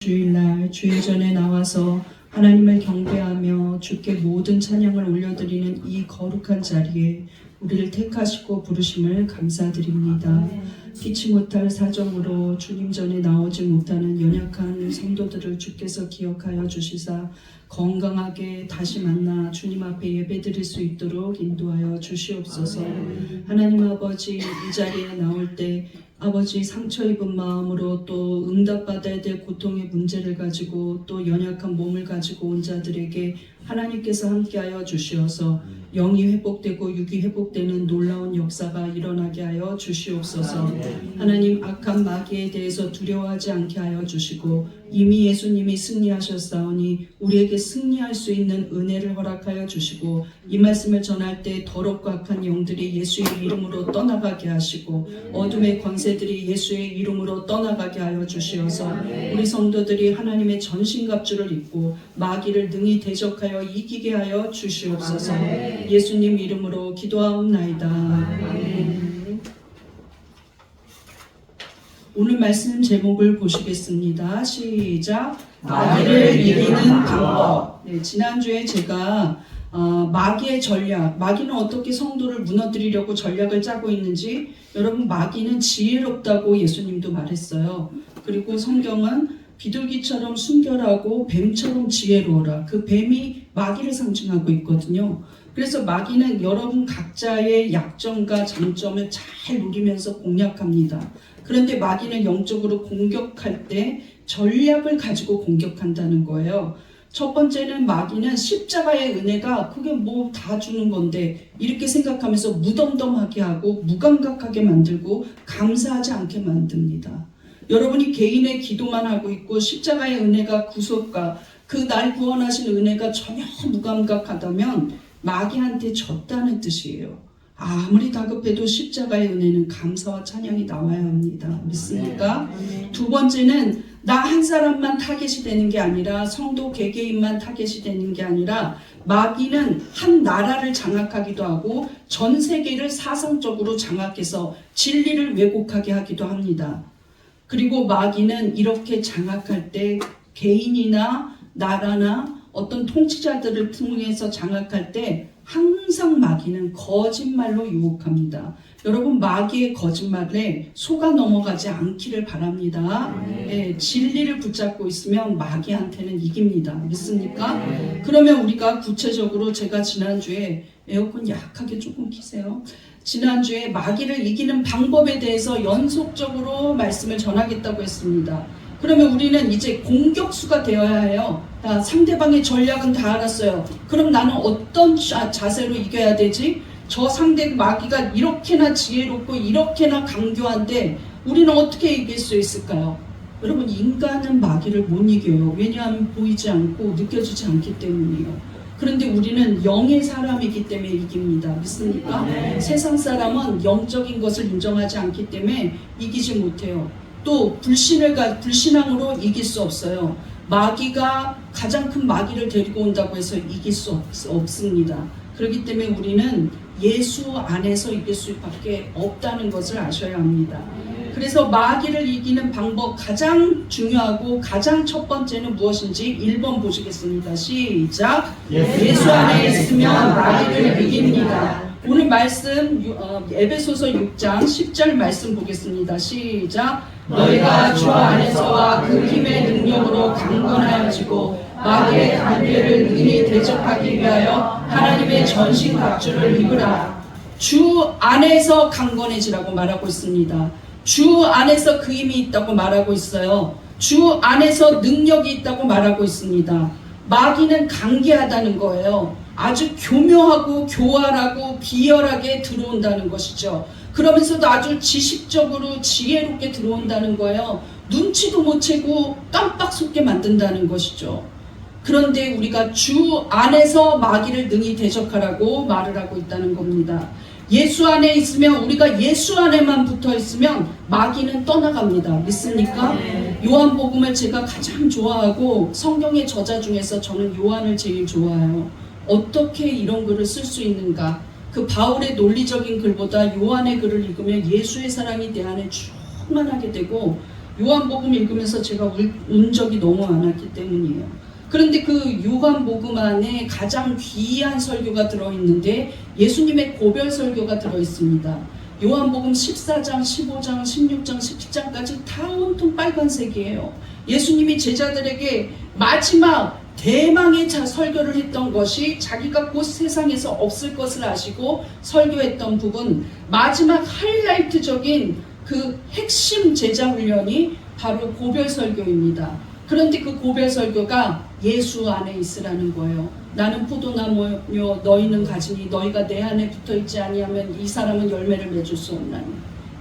주일날 주의 전에 나와서 하나님을 경배하며 주께 모든 찬양을 올려드리는 이 거룩한 자리에 우리를 택하시고 부르심을 감사드립니다. 피치 못할 사정으로 주님 전에 나오지 못하는 연약한 성도들을 주께서 기억하여 주시사 건강하게 다시 만나 주님 앞에 예배드릴 수 있도록 인도하여 주시옵소서. 하나님 아버지, 이 자리에 나올 때 아버지 상처 입은 마음으로 또 응답받아야 될 고통의 문제를 가지고 또 연약한 몸을 가지고 온 자들에게 하나님께서 함께하여 주시어서 영이 회복되고 육이 회복되는 놀라운 역사가 일어나게 하여 주시옵소서. 하나님, 악한 마귀에 대해서 두려워하지 않게 하여 주시고 이미 예수님이 승리하셨사오니 우리에게 승리할 수 있는 은혜를 허락하여 주시고 이 말씀을 전할 때 더럽고 악한 영들이 예수의 이름으로 떠나가게 하시고 어둠의 권세들이 예수의 이름으로 떠나가게 하여 주시어서 우리 성도들이 하나님의 전신갑주를 입고 마귀를 능히 대적하여 이기게 하여 주시옵소서. 예수님 이름으로 기도하옵나이다. 오늘 말씀 제목을 보시겠습니다. 시작. 마귀를 이기는 방법. 지난주에 제가 마귀의 전략, 마귀는 어떻게 성도를 무너뜨리려고 전략을 짜고 있는지, 여러분, 마귀는 지혜롭다고 예수님도 말했어요. 그리고 성경은 비둘기처럼 순결하고 뱀처럼 지혜로워라. 그 뱀이 마귀를 상징하고 있거든요. 그래서 마귀는 여러분 각자의 약점과 장점을 잘 누리면서 공략합니다. 그런데 마귀는 영적으로 공격할 때 전략을 가지고 공격한다는 거예요. 첫 번째는 마귀는 십자가의 은혜가 그게 뭐 다 주는 건데 이렇게 생각하면서 무덤덤하게 하고 무감각하게 만들고 감사하지 않게 만듭니다. 여러분이 개인의 기도만 하고 있고 십자가의 은혜가 구속과 그 날 구원하신 은혜가 전혀 무감각하다면 마귀한테 졌다는 뜻이에요. 아무리 다급해도 십자가의 은혜는 감사와 찬양이 나와야 합니다. 믿습니까? 두 번째는 나 한 사람만 타겟이 되는 게 아니라 성도 개개인만 타겟이 되는 게 아니라 마귀는 한 나라를 장악하기도 하고 전 세계를 사상적으로 장악해서 진리를 왜곡하게 하기도 합니다. 그리고 마귀는 이렇게 장악할 때 개인이나 나라나 어떤 통치자들을 통해서 장악할 때 항상 마귀는 거짓말로 유혹합니다. 여러분, 마귀의 거짓말에 속아 넘어가지 않기를 바랍니다. 진리를 붙잡고 있으면 마귀한테는 이깁니다. 믿습니까? 그러면 우리가 구체적으로, 제가 지난주에 에어컨 약하게 조금 키세요. 지난주에 마귀를 이기는 방법에 대해서 연속적으로 말씀을 전하겠다고 했습니다. 그러면 우리는 이제 공격수가 되어야 해요. 상대방의 전략은 다 알았어요. 그럼 나는 어떤 자세로 이겨야 되지? 저 상대 마귀가 이렇게나 지혜롭고 이렇게나 강교한데 우리는 어떻게 이길 수 있을까요? 여러분, 인간은 마귀를 못 이겨요. 왜냐하면 보이지 않고 느껴지지 않기 때문이에요. 그런데 우리는 영의 사람이기 때문에 이깁니다. 믿습니까? 세상 사람은 영적인 것을 인정하지 않기 때문에 이기지 못해요. 또 불신앙으로 이길 수 없어요. 마귀가 가장 큰 마귀를 데리고 온다고 해서 이길 수 없습니다. 그렇기 때문에 우리는 예수 안에서 이길 수밖에 없다는 것을 아셔야 합니다. 그래서 마귀를 이기는 방법, 가장 중요하고 가장 첫 번째는 무엇인지 1번 보시겠습니다. 시작. 예수 안에 있으면 마귀를 이깁니다. 오늘 말씀 에베소서 6장 10절 말씀 보겠습니다. 시작. 너희가 주 안에서와 그 힘의 능력으로 강건하여지고 마귀의 관계를 능히 대적하기 위하여 하나님의 전신갑주를 입으라. 주 안에서 강건해지라고 말하고 있습니다. 주 안에서 그 힘이 있다고 말하고 있어요. 주 안에서 능력이 있다고 말하고 있습니다. 마귀는 간계하다는 거예요. 아주 교묘하고 교활하고 비열하게 들어온다는 것이죠. 그러면서도 아주 지식적으로 지혜롭게 들어온다는 거예요. 눈치도 못 채고 깜빡 속게 만든다는 것이죠. 그런데 우리가 주 안에서 마귀를 능히 대적하라고 말을 하고 있다는 겁니다. 예수 안에 있으면, 우리가 예수 안에만 붙어 있으면 마귀는 떠나갑니다. 믿습니까? 요한복음을 제가 가장 좋아하고 성경의 저자 중에서 저는 요한을 제일 좋아해요. 어떻게 이런 글을 쓸 수 있는가? 그 바울의 논리적인 글보다 요한의 글을 읽으면 예수의 사랑이 내 안에 충만하게 되고 요한복음 읽으면서 제가 운 적이 너무 많았기 때문이에요. 그런데 그 요한복음 안에 가장 귀한 설교가 들어있는데 예수님의 고별 설교가 들어있습니다. 요한복음 14장, 15장, 16장, 17장까지 다 온통 빨간색이에요. 예수님이 제자들에게 마지막 대망의 설교를 했던 것이 자기가 곧 세상에서 없을 것을 아시고 설교했던 부분, 마지막 하이라이트적인 그 핵심 제자 훈련이 바로 고별 설교입니다. 그런데 그 고별 설교가 예수 안에 있으라는 거예요. 나는 포도나무요 너희는 가지니 너희가 내 안에 붙어있지 아니하면 이 사람은 열매를 맺을 수 없나니.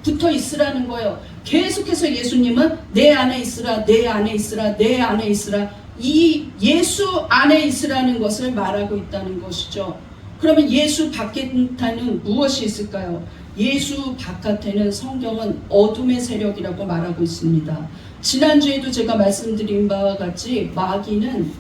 붙어 있으라는 거예요. 계속해서 예수님은 내 안에 있으라, 내 안에 있으라, 내 안에 있으라, 이 예수 안에 있으라는 것을 말하고 있다는 것이죠. 그러면 예수 바깥에는 무엇이 있을까요? 예수 바깥에는 성경은 어둠의 세력이라고 말하고 있습니다. 지난주에도 제가 말씀드린 바와 같이 마귀는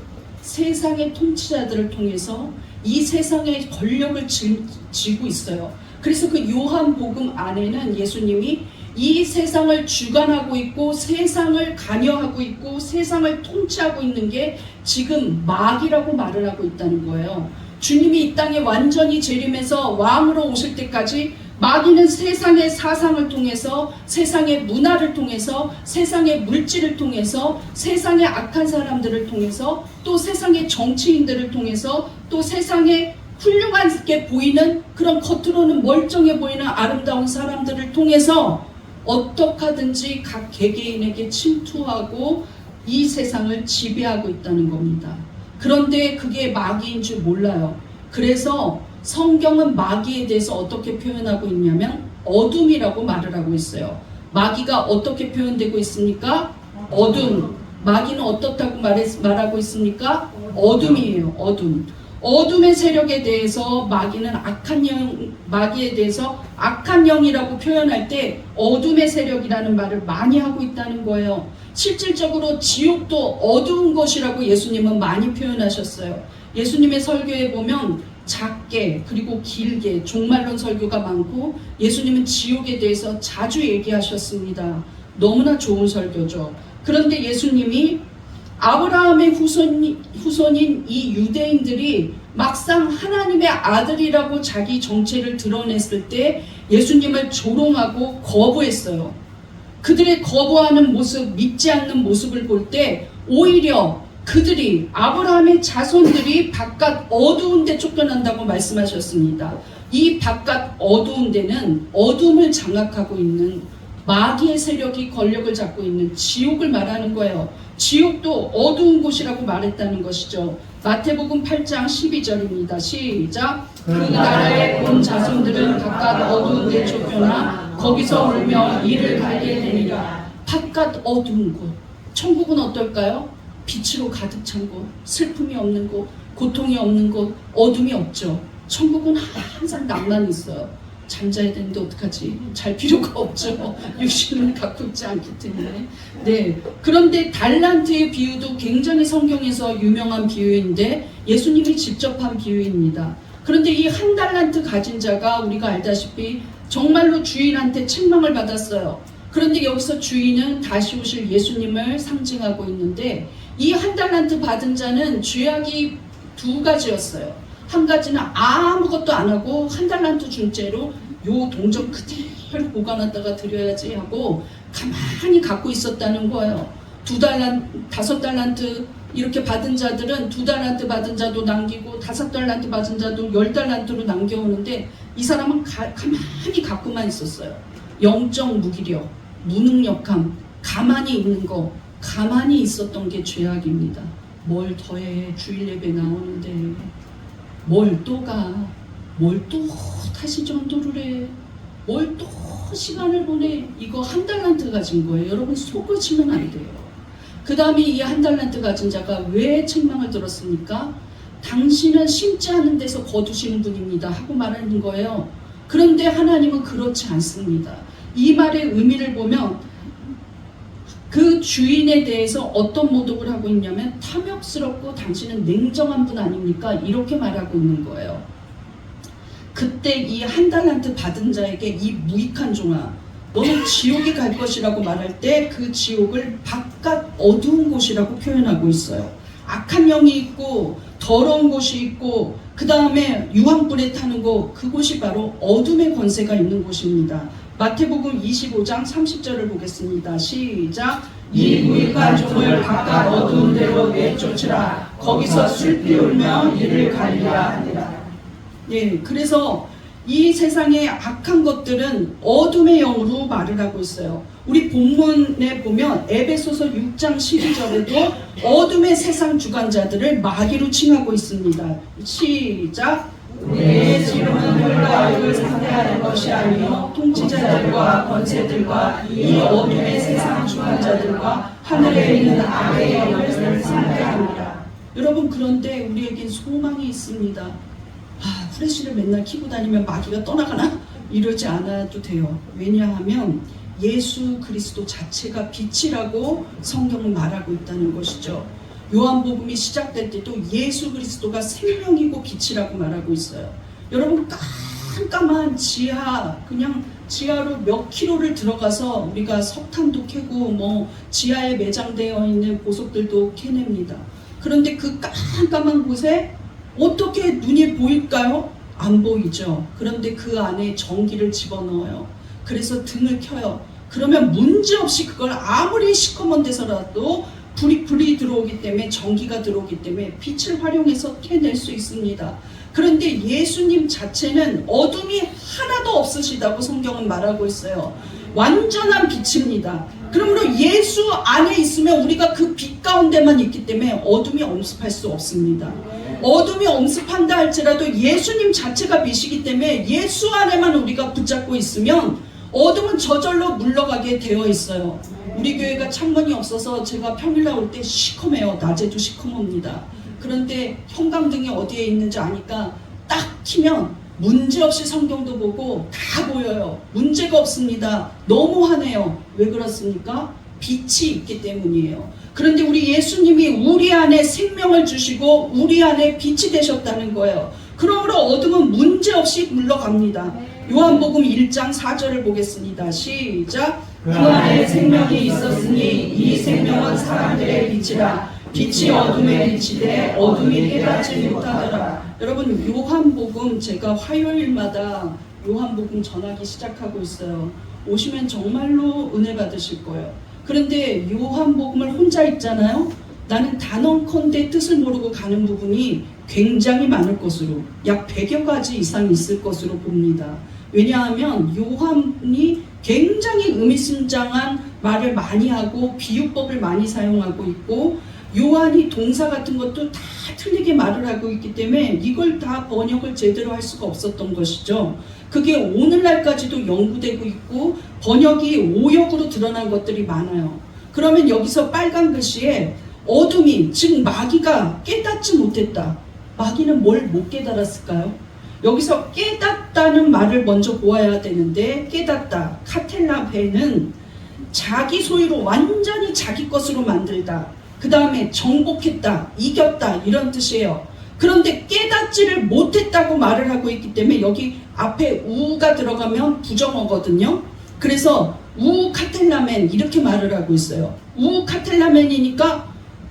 세상의 통치자들을 통해서 이 세상의 권력을 쥐고 있어요. 그래서 그 요한복음 안에는 예수님이 이 세상을 주관하고 있고 세상을 관여하고 있고 세상을 통치하고 있는 게 지금 마귀라고 말을 하고 있다는 거예요. 주님이 이 땅에 완전히 재림해서 왕으로 오실 때까지 마귀는 세상의 사상을 통해서, 세상의 문화를 통해서, 세상의 물질을 통해서, 세상의 악한 사람들을 통해서, 또 세상의 정치인들을 통해서, 또 세상에 훌륭하게 보이는 그런 겉으로는 멀쩡해 보이는 아름다운 사람들을 통해서 어떻게 하든지 각 개개인에게 침투하고 이 세상을 지배하고 있다는 겁니다. 그런데 그게 마귀인 줄 몰라요. 그래서 성경은 마귀에 대해서 어떻게 표현하고 있냐면 어둠이라고 말을 하고 있어요. 마귀가 어떻게 표현되고 있습니까? 어둠. 마귀는 어떻다고 말하고 있습니까? 어둠이에요. 어둠. 어둠의 세력에 대해서 마귀는 마귀에 대해서 악한 영이라고 표현할 때 어둠의 세력이라는 말을 많이 하고 있다는 거예요. 실질적으로 지옥도 어두운 것이라고 예수님은 많이 표현하셨어요. 예수님의 설교에 보면 작게 그리고 길게 종말론 설교가 많고 예수님은 지옥에 대해서 자주 얘기하셨습니다. 너무나 좋은 설교죠. 그런데 예수님이 아브라함의 후손인 이 유대인들이 막상 하나님의 아들이라고 자기 정체를 드러냈을 때 예수님을 조롱하고 거부했어요. 그들의 거부하는 모습, 믿지 않는 모습을 볼 때 오히려 그들이 아브라함의 자손들이 바깥 어두운 데 쫓겨난다고 말씀하셨습니다. 이 바깥 어두운 데는 어둠을 장악하고 있는 마귀의 세력이 권력을 잡고 있는 지옥을 말하는 거예요. 지옥도 어두운 곳이라고 말했다는 것이죠. 마태복음 8장 12절입니다. 시작. 그 나라의 온 자손들은 바깥 어두운 데 쫓겨나 거기서 울며 이를 갈게 되리라. 바깥 어두운 곳. 천국은 어떨까요? 빛으로 가득 찬 곳, 슬픔이 없는 곳, 고통이 없는 곳, 어둠이 없죠. 천국은 항상 낭만이 있어요. 잠자야 되는데 어떡하지? 잘 필요가 없죠. 육신을 갖고 있지 않기 때문에. 네. 그런데 달란트의 비유도 굉장히 성경에서 유명한 비유인데 예수님이 직접 한 비유입니다. 그런데 이 한 달란트 가진 자가 우리가 알다시피 정말로 주인한테 책망을 받았어요. 그런데 여기서 주인은 다시 오실 예수님을 상징하고 있는데 이 한 달란트 받은 자는 죄악이 두 가지였어요. 한 가지는 아무것도 안 하고 한 달란트 준 채로 요 동전 그대로 보관하다가 드려야지 하고 가만히 갖고 있었다는 거예요. 2달란트, 5달란트 이렇게 받은 자들은 2달란트 받은 자도 남기고 5달란트 받은 자도 10달란트로 남겨오는데 이 사람은 가만히 갖고만 있었어요. 영적 무기력, 무능력함, 가만히 있는 거, 가만히 있었던 게 죄악입니다. 뭘 더해, 주일 예배 나오는데 뭘 또 가, 뭘 또 다시 전도를 해, 뭘 또 시간을 보내. 이거 한 달란트 가진 거예요. 여러분 속으시면 안 돼요. 그 다음에 이 한 달란트 가진 자가 왜 책망을 들었습니까? 당신은 심지 않은 데서 거두시는 분입니다 하고 말하는 거예요. 그런데 하나님은 그렇지 않습니다. 이 말의 의미를 보면 그 주인에 대해서 어떤 모독을 하고 있냐면 탐욕스럽고 당신은 냉정한 분 아닙니까? 이렇게 말하고 있는 거예요. 그때 이 한 달란트 받은 자에게 이 무익한 종아, 너는 지옥에 갈 것이라고 말할 때 그 지옥을 바깥 어두운 곳이라고 표현하고 있어요. 악한 영이 있고 더러운 곳이 있고 그 다음에 유황불에 타는 곳, 그곳이 바로 어둠의 권세가 있는 곳입니다. 마태복음 25장 30절을 보겠습니다. 시작. 이 무익한 종을 바깥 어두운 데로 내쫓으라. 거기서 슬피 울며 이를 갈리라 하니라. 예, 그래서 이 세상의 악한 것들은 어둠의 영으로 말을 하고 있어요. 우리 본문에 보면 에베소서 6장 12절에도 어둠의 세상 주관자들을 마귀로 칭하고 있습니다. 시작. 우리의 지금은 혈과 육을 상대하는 것이 아니요 통치자들과 권세들과 이 어둠의 세상 주관자들과 하늘에 있는 악의 영을 상대하니라. 여러분, 그런데 우리에겐 소망이 있습니다. 후레쉬를 맨날 켜고 다니면 마귀가 떠나가나? 이러지 않아도 돼요. 왜냐하면 예수 그리스도 자체가 빛이라고 성경은 말하고 있다는 것이죠. 요한복음이 시작될 때도 예수 그리스도가 생명이고 빛이라고 말하고 있어요. 여러분, 깜깜한 지하, 그냥 지하로 몇 킬로를 들어가서 우리가 석탄도 캐고 지하에 매장되어 있는 보석들도 캐냅니다. 그런데 그 깜깜한 곳에 어떻게 눈이 보일까요? 안 보이죠. 그런데 그 안에 전기를 집어넣어요. 그래서 등을 켜요. 그러면 문제없이 그걸 아무리 시커먼 데서라도 불이 들어오기 때문에, 전기가 들어오기 때문에 빛을 활용해서 캐낼 수 있습니다. 그런데 예수님 자체는 어둠이 하나도 없으시다고 성경은 말하고 있어요. 완전한 빛입니다. 그러므로 예수 안에 있으면 우리가 그 빛 가운데만 있기 때문에 어둠이 엄습할 수 없습니다. 어둠이 엄습한다 할지라도 예수님 자체가 빛이기 때문에 예수 안에만 우리가 붙잡고 있으면 어둠은 저절로 물러가게 되어 있어요. 우리 교회가 창문이 없어서 제가 평일날 올 때 시커매요. 낮에도 시커멉니다. 그런데 형광등이 어디에 있는지 아니까 딱 키면 문제없이 성경도 보고 다 보여요. 문제가 없습니다. 너무 하네요. 왜 그렇습니까? 빛이 있기 때문이에요. 그런데 우리 예수님이 우리 안에 생명을 주시고 우리 안에 빛이 되셨다는 거예요. 그러므로 어둠은 문제없이 물러갑니다. 요한복음 1장 4절을 보겠습니다. 시작. 그 안에 생명이 있었으니 이 생명은 사람들의 빛이라. 빛이 어둠에 비치되 어둠이 깨닫지 못하더라. 여러분, 요한복음 제가 화요일마다 요한복음 전하기 시작하고 있어요. 오시면 정말로 은혜 받으실 거예요. 그런데 요한복음을 혼자 읽잖아요. 나는 단언컨대 뜻을 모르고 가는 부분이 굉장히 많을 것으로, 약 100여 가지 이상 있을 것으로 봅니다. 왜냐하면 요한이 굉장히 의미심장한 말을 많이 하고 비유법을 많이 사용하고 있고, 요한이 동사 같은 것도 다 틀리게 말을 하고 있기 때문에 이걸 다 번역을 제대로 할 수가 없었던 것이죠. 그게 오늘날까지도 연구되고 있고 번역이 오역으로 드러난 것들이 많아요. 그러면 여기서 빨간 글씨에 어둠이, 즉 마귀가 깨닫지 못했다. 마귀는 뭘 못 깨달았을까요? 여기서 깨닫다는 말을 먼저 보아야 되는데, 깨닫다, 카텔라베는 자기 소유로 완전히 자기 것으로 만들다, 그 다음에 정복했다, 이겼다, 이런 뜻이에요. 그런데 깨닫지를 못했다고 말을 하고 있기 때문에 여기 앞에 우가 들어가면 부정어거든요. 그래서 우 카텔라멘 이렇게 말을 하고 있어요. 우 카텔라멘이니까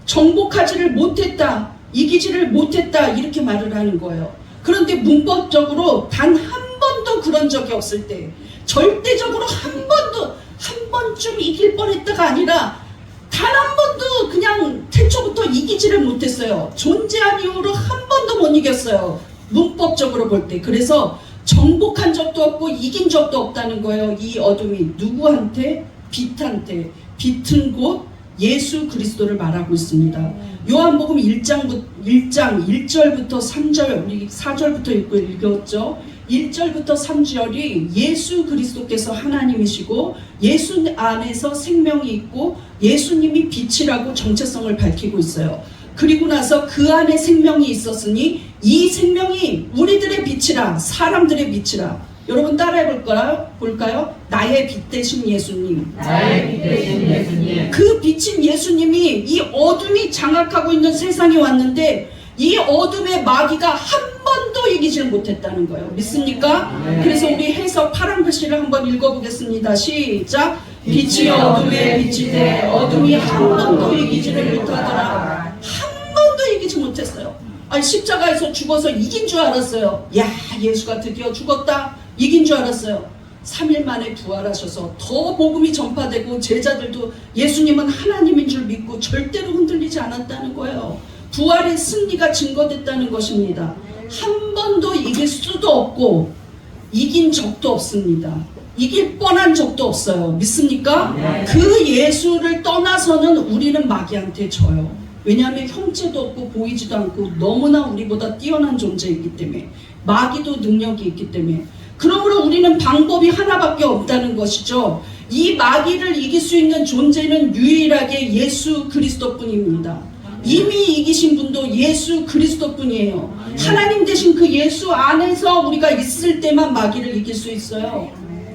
정복하지를 못했다, 이기지를 못했다, 이렇게 말을 하는 거예요. 그런데 문법적으로 단 한 번도 그런 적이 없을 때, 절대적으로 한 번쯤 이길 뻔했다가 아니라 단 한 번도 그냥 태초부터 이기지를 못했어요. 존재한 이후로 한 번도 못 이겼어요. 문법적으로 볼 때. 그래서 정복한 적도 없고 이긴 적도 없다는 거예요. 이 어둠이 누구한테? 빛한테. 빛은 곧 예수 그리스도를 말하고 있습니다. 요한복음 1장 1절부터 3절, 우리 4절부터 읽었죠. 1절부터 3절이 예수 그리스도께서 하나님이시고 예수 안에서 생명이 있고 예수님이 빛이라고 정체성을 밝히고 있어요. 그리고 나서 그 안에 생명이 있었으니 이 생명이 우리들의 빛이라, 사람들의 빛이라. 여러분 따라해 볼까요? 나의 빛 대신 예수님. 나의 빛 대신 예수님. 그 빛인 예수님이 이 어둠이 장악하고 있는 세상에 왔는데 이 어둠의 마귀가 한 번도 이기질 못했다는 거예요. 믿습니까? 그래서 우리 해석 파란 글씨를 한번 읽어보겠습니다. 시작. 빛이 어둠에 빛이 돼 어둠이 한 번도 이기지를 못하더라. 한 번도 이기지 못했어요. 아니, 십자가에서 죽어서 이긴 줄 알았어요. 야, 예수가 드디어 죽었다, 이긴 줄 알았어요. 3일 만에 부활하셔서 더 복음이 전파되고 제자들도 예수님은 하나님인 줄 믿고 절대로 흔들리지 않았다는 거예요. 부활의 승리가 증거됐다는 것입니다. 한 번도 이길 수도 없고 이긴 적도 없습니다. 이길 뻔한 적도 없어요. 믿습니까? 그 예수를 떠나서는 우리는 마귀한테 져요. 왜냐하면 형체도 없고 보이지도 않고 너무나 우리보다 뛰어난 존재이기 때문에, 마귀도 능력이 있기 때문에. 그러므로 우리는 방법이 하나밖에 없다는 것이죠. 이 마귀를 이길 수 있는 존재는 유일하게 예수 그리스도뿐입니다. 이미 이기신 분도 예수 그리스도뿐이에요. 하나님 대신 그 예수 안에서 우리가 있을 때만 마귀를 이길 수 있어요.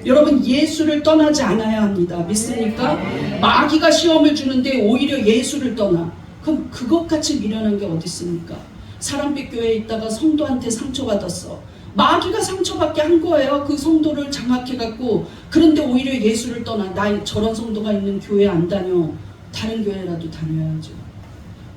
여러분, 예수를 떠나지 않아야 합니다. 믿습니까? 마귀가 시험을 주는데 오히려 예수를 떠나. 그럼 그것같이 미련한 게 어디 있습니까? 사랑빛 교회에 있다가 성도한테 상처받았어. 마귀가 상처받게 한 거예요. 그 성도를 장악해갖고. 그런데 오히려 예수를 떠나. 나 저런 성도가 있는 교회 안 다녀. 다른 교회라도 다녀야죠.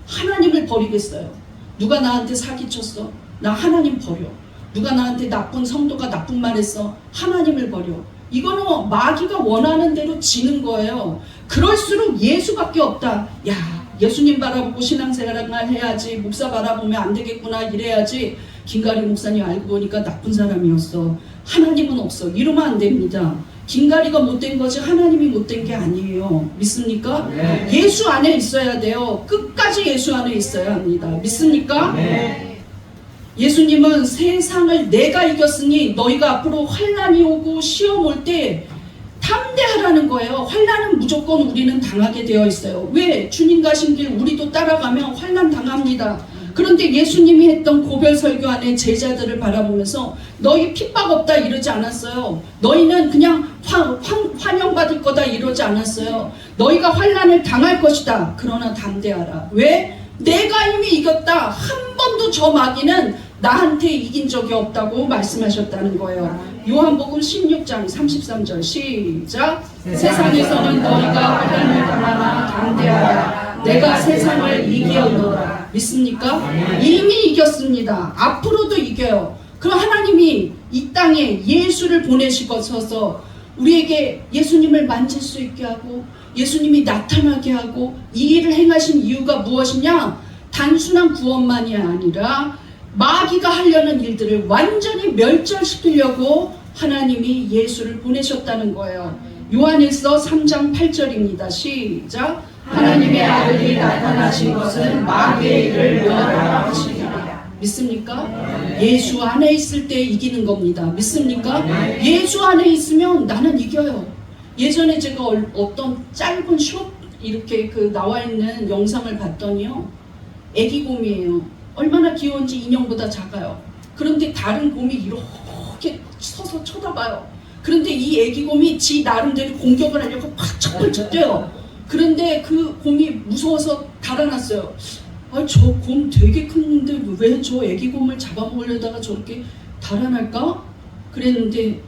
하나님을 버리겠어요. 누가 나한테 사기쳤어? 나 하나님 버려. 누가 나한테 나쁜 성도가 나쁜 말 했어? 하나님을 버려. 이거는 마귀가 원하는 대로 지는 거예요. 그럴수록 예수밖에 없다. 야, 예수님 바라보고 신앙생활을 해야지, 목사 바라보면 안 되겠구나, 이래야지. 김가리 목사님 알고 보니까 나쁜 사람이었어. 하나님은 없어. 이러면 안 됩니다. 김가리가 못된 거지 하나님이 못된 게 아니에요. 믿습니까? 네. 예수 안에 있어야 돼요. 끝까지 예수 안에 있어야 합니다. 믿습니까? 네. 예수님은 세상을 내가 이겼으니 너희가 앞으로 환난이 오고 시험 올 때 담대하라는 거예요. 환난은 무조건 우리는 당하게 되어 있어요. 왜? 주님 가신 길 우리도 따라가면 환난 당합니다. 그런데 예수님이 했던 고별 설교 안에 제자들을 바라보면서 너희 핍박 없다 이러지 않았어요. 너희는 그냥 환영받을 거다 이러지 않았어요. 너희가 환난을 당할 것이다. 그러나 담대하라. 왜? 내가 이미 이겼다. 한 번도 저 마귀는 나한테 이긴 적이 없다고 말씀하셨다는 거예요. 요한복음 16장 33절 시작. 세상에서는 너희가 환난을 당하나 담대하라. 내가 세상을 이기었노라. 믿습니까? 이미 이겼습니다. 앞으로도 이겨요. 그럼 하나님이 이 땅에 예수를 보내시고서 우리에게 예수님을 만질 수 있게 하고 예수님이 나타나게 하고 이 일을 행하신 이유가 무엇이냐? 단순한 구원만이 아니라 마귀가 하려는 일들을 완전히 멸절시키려고 하나님이 예수를 보내셨다는 거예요. 요한일서 3장 8절입니다. 시작. 하나님의 아들이 나타나신 것은 마귀의 일을 멸하라 하시리라. 믿습니까? 예수 안에 있을 때 이기는 겁니다. 믿습니까? 예수 안에 있으면 나는 이겨요. 예전에 제가 어떤 짧은 숏 이렇게 나와 있는 영상을 봤더니요, 애기 곰이에요. 얼마나 귀여운지 인형보다 작아요. 그런데 다른 곰이 이렇게 서서 쳐다봐요. 그런데 이 애기 곰이 지 나름대로 공격을 하려고 팍 뛰어요. 그런데 그 곰이 무서워서 달아났어요. 아, 저 곰 되게 큰데 왜 저 애기 곰을 잡아먹으려다가 저렇게 달아날까? 그랬는데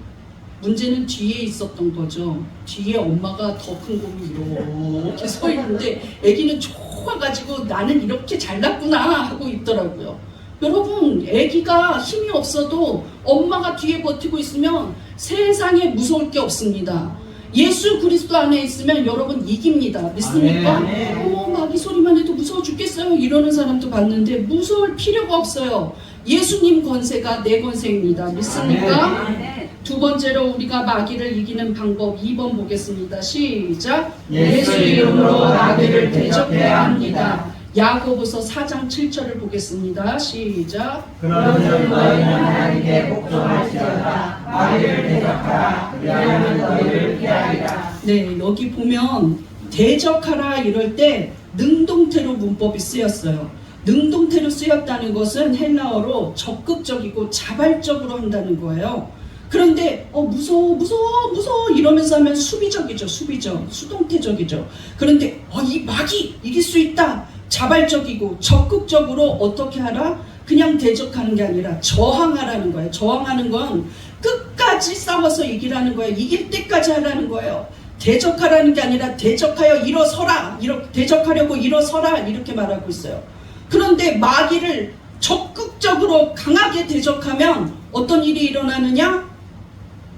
문제는 뒤에 있었던 거죠. 뒤에 엄마가 더 큰 곰이 이렇게 서 있는데 애기는 좋아가지고 나는 이렇게 잘났구나 하고 있더라고요. 여러분, 애기가 힘이 없어도 엄마가 뒤에 버티고 있으면 세상에 무서울 게 없습니다. 예수 그리스도 안에 있으면 여러분 이깁니다. 믿습니까? 마귀 소리만 해도 무서워 죽겠어요 이러는 사람도 봤는데 무서울 필요가 없어요. 예수님 권세가 내 권세입니다. 믿습니까? 두 번째로 우리가 마귀를 이기는 방법 2번 보겠습니다. 시작. 예수 이름으로 마귀를 대적해야 합니다. 야고보서 4장 7절을 보겠습니다. 시작. 그러므로 너희는 하나님께 복종할지어다. 마귀를 대적하라. 그리하면 너희를 피하리라. 네, 여기 보면 대적하라 이럴 때 능동태로 문법이 쓰였어요. 능동태로 쓰였다는 것은 헬라어로 적극적이고 자발적으로 한다는 거예요. 그런데 무서워 이러면서 하면 수비적이죠. 수동태적이죠. 그런데 이 마귀 이길 수 있다. 자발적이고 적극적으로 어떻게 하라? 그냥 대적하는 게 아니라 저항하라는 거예요. 저항하는 건 끝까지 싸워서 이기라는 거예요. 이길 때까지 하라는 거예요. 대적하라는 게 아니라 대적하여 일어서라, 대적하려고 일어서라 이렇게 말하고 있어요. 그런데 마귀를 적극적으로 강하게 대적하면 어떤 일이 일어나느냐?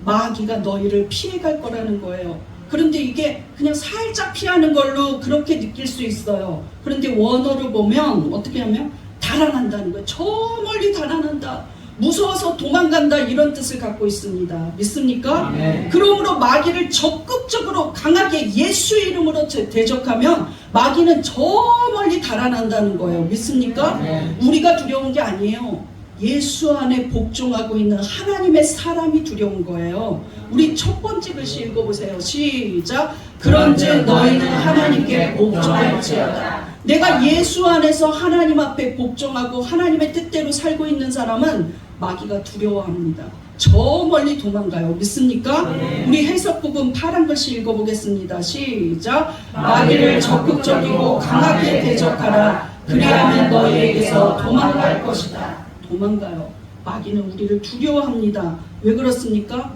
마귀가 너희를 피해갈 거라는 거예요. 그런데 이게 그냥 살짝 피하는 걸로 그렇게 느낄 수 있어요. 그런데 원어로 보면 어떻게 하면 달아난다는 거예요. 저 멀리 달아난다. 무서워서 도망간다 이런 뜻을 갖고 있습니다. 믿습니까? 네. 그러므로 마귀를 적극적으로 강하게 예수 이름으로 대적하면 마귀는 저 멀리 달아난다는 거예요. 믿습니까? 네. 우리가 두려운 게 아니에요. 예수 안에 복종하고 있는 하나님의 사람이 두려운 거예요. 우리 첫 번째 글씨 읽어보세요. 시작. 그런즉 너희는 하나님께 복종할지어다. 내가 예수 안에서 하나님 앞에 복종하고 하나님의 뜻대로 살고 있는 사람은 마귀가 두려워합니다. 저 멀리 도망가요. 믿습니까? 네. 우리 해석 부분 파란 글씨 읽어보겠습니다. 시작. 마귀를 적극적이고 강하게 대적하라. 그리하면 너희에게서 도망갈 것이다. 도망가요. 마귀는 우리를 두려워합니다. 왜 그렇습니까?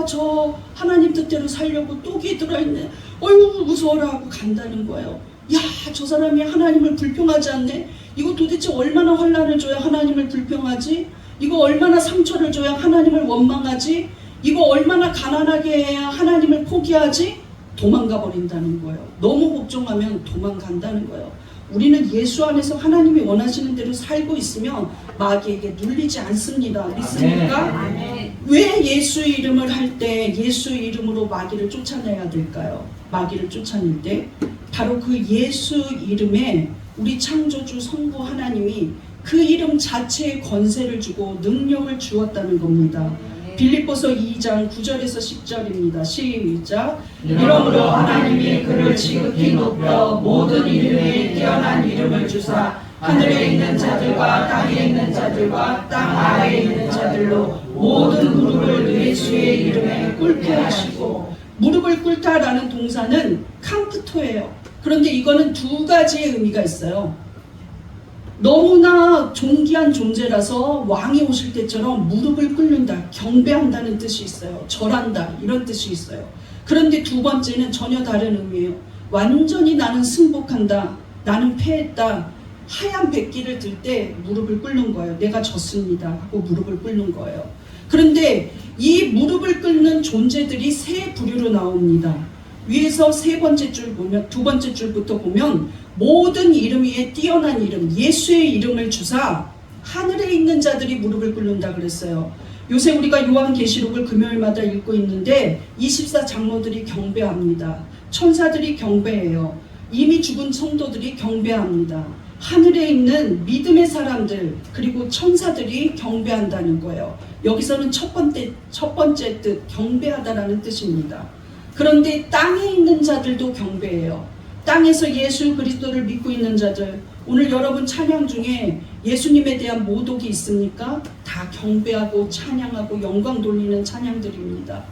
저 하나님 뜻대로 살려고 똑이 들어있네. 어휴 무서워라 하고 간다는 거예요. 야, 저 사람이 하나님을 불평하지 않네. 이거 도대체 얼마나 환난을 줘야 하나님을 불평하지? 이거 얼마나 상처를 줘야 하나님을 원망하지? 이거 얼마나 가난하게 해야 하나님을 포기하지? 도망가 버린다는 거예요. 너무 복종하면 도망간다는 거예요. 우리는 예수 안에서 하나님이 원하시는 대로 살고 있으면 마귀에게 눌리지 않습니다. 믿습니까? 왜 예수 이름을 할 때 예수 이름으로 마귀를 쫓아내야 될까요? 마귀를 쫓아낼 때 바로 그 예수 이름에 우리 창조주 성부 하나님이 그 이름 자체에 권세를 주고 능력을 주었다는 겁니다. 빌립보서 2장 9절에서 10절입니다. 시작. 이러므로 하나님이 그를 지극히 높여 모든 이름에 뛰어난 이름을 주사 하늘에 있는 자들과 땅에 있는 자들과 땅 아래에 있는 자들로 모든 무릎을 예수의 이름에 꿇게 하시고. 무릎을 꿇다라는 동사는 캄프토예요. 그런데 이거는 두 가지의 의미가 있어요. 너무나 존귀한 존재라서 왕이 오실 때처럼 무릎을 꿇는다, 경배한다는 뜻이 있어요. 절한다 이런 뜻이 있어요. 그런데 두 번째는 전혀 다른 의미예요. 완전히 나는 승복한다, 나는 패했다, 하얀 백기를 들 때 무릎을 꿇는 거예요. 내가 졌습니다 하고 무릎을 꿇는 거예요. 그런데 이 무릎을 꿇는 존재들이 세 부류로 나옵니다. 위에서 세 번째 줄 보면, 두 번째 줄부터 보면 모든 이름 위에 뛰어난 이름, 예수의 이름을 주사 하늘에 있는 자들이 무릎을 꿇는다 그랬어요. 요새 우리가 요한계시록을 금요일마다 읽고 있는데 24 장로들이 경배합니다. 천사들이 경배해요. 이미 죽은 성도들이 경배합니다. 하늘에 있는 믿음의 사람들 그리고 천사들이 경배한다는 거예요. 여기서는 첫 번째 뜻 경배하다라는 뜻입니다. 그런데 땅에 있는 자들도 경배해요. 땅에서 예수 그리스도를 믿고 있는 자들, 오늘 여러분 찬양 중에 예수님에 대한 모독이 있습니까? 다 경배하고 찬양하고 영광 돌리는 찬양들입니다.